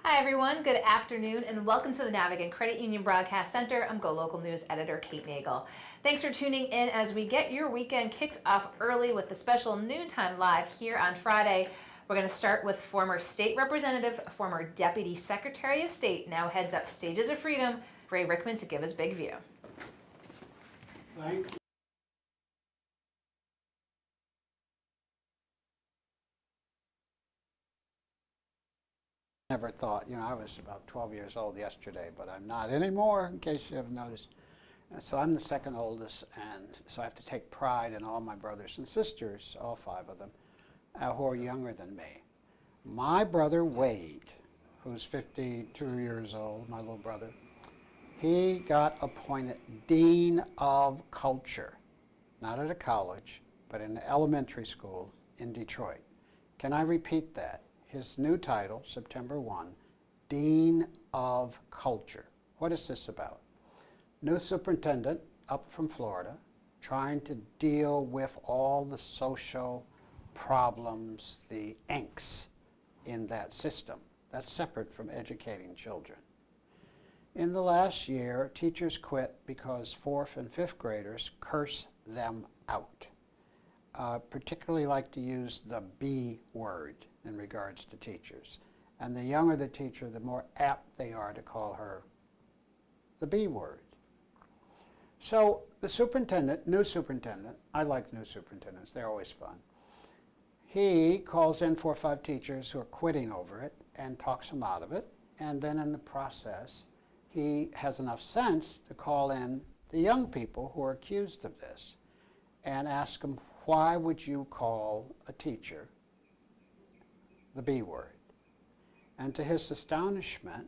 Hi everyone, good afternoon and welcome to the Navigant Credit Union Broadcast Center. I'm GoLocal News Editor Kate Nagel. Thanks for tuning in as we get your weekend kicked off early with the special Noontime Live here on Friday. We're going to start with former State Representative, former Deputy Secretary of State, now heads up Stages of Freedom, Rickman, to give his big view. Thank you. Never thought, I was about 12 years old yesterday, but I'm not anymore, in case you haven't noticed. And so I'm the second oldest, and so I have to take pride in all my brothers and sisters, all 5 of them, who are younger than me. My brother Wade, who's 52 years old, my little brother, he got appointed Dean of Culture, not at a college, but in an elementary school in Detroit. Can I repeat that? His new title, September 1, Dean of Culture. What is this about? New superintendent up from Florida, trying to deal with all the social problems, the angst in that system. That's separate from educating children. In the last year, teachers quit because 4th and 5th graders curse them out. Particularly like to use the B word in regards to teachers. And the younger the teacher, the more apt they are to call her the B word. So the superintendent, new superintendent, I like new superintendents, they're always fun. He calls in 4 or 5 teachers who are quitting over it and talks them out of it. And then in the process, he has enough sense to call in the young people who are accused of this and ask them, why would you call a teacher the B word? And to his astonishment,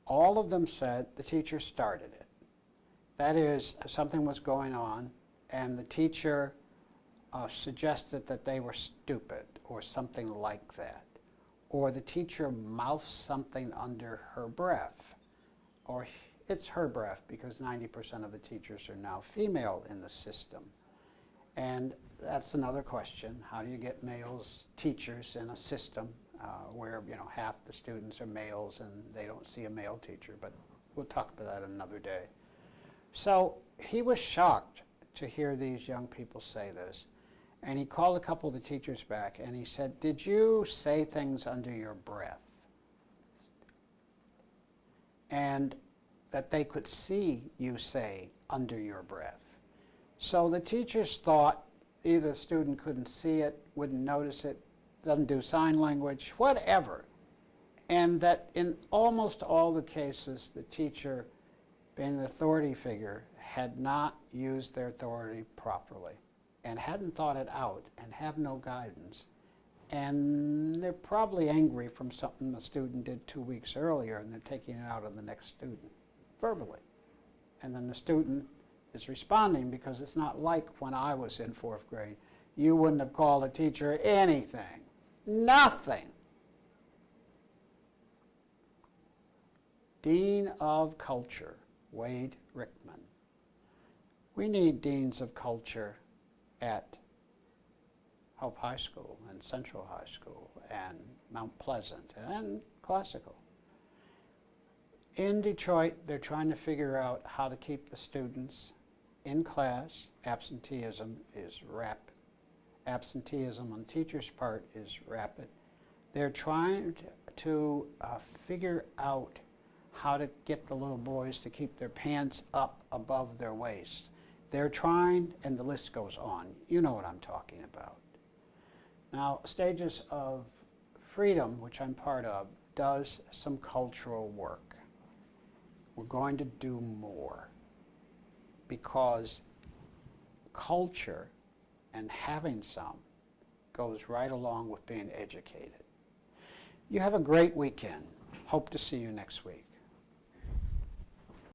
all of them said the teacher started it. That is, something was going on, and the teacher suggested that they were stupid, or something like that. Or the teacher mouthed something under her breath. Or it's her breath, because 90% of the teachers are now female in the system. And that's another question. How do you get males teachers in a system where half the students are males and they don't see a male teacher? But we'll talk about that another day. So he was shocked to hear these young people say this. And he called a couple of the teachers back and he said, did you say things under your breath? And that they could see you say under your breath. So the teachers thought either the student couldn't see it, wouldn't notice it, doesn't do sign language, whatever. And that in almost all the cases, the teacher, being the authority figure, had not used their authority properly and hadn't thought it out and have no guidance. And they're probably angry from something the student did 2 weeks earlier, and they're taking it out on the next student, verbally. And then the student is responding, because it's not like when I was in 4th grade. You wouldn't have called a teacher anything. Nothing. Dean of Culture, Wade Rickman. We need deans of culture at Hope High School and Central High School and Mount Pleasant and Classical. In Detroit, they're trying to figure out how to keep the students in class. Absenteeism is rapid. Absenteeism on teachers' part is rapid. They're trying to figure out how to get the little boys to keep their pants up above their waists. They're trying, and the list goes on. You know what I'm talking about. Now, Stages of Freedom, which I'm part of, does some cultural work. We're going to do more, because culture and having some goes right along with being educated. You have a great weekend. Hope to see you next week.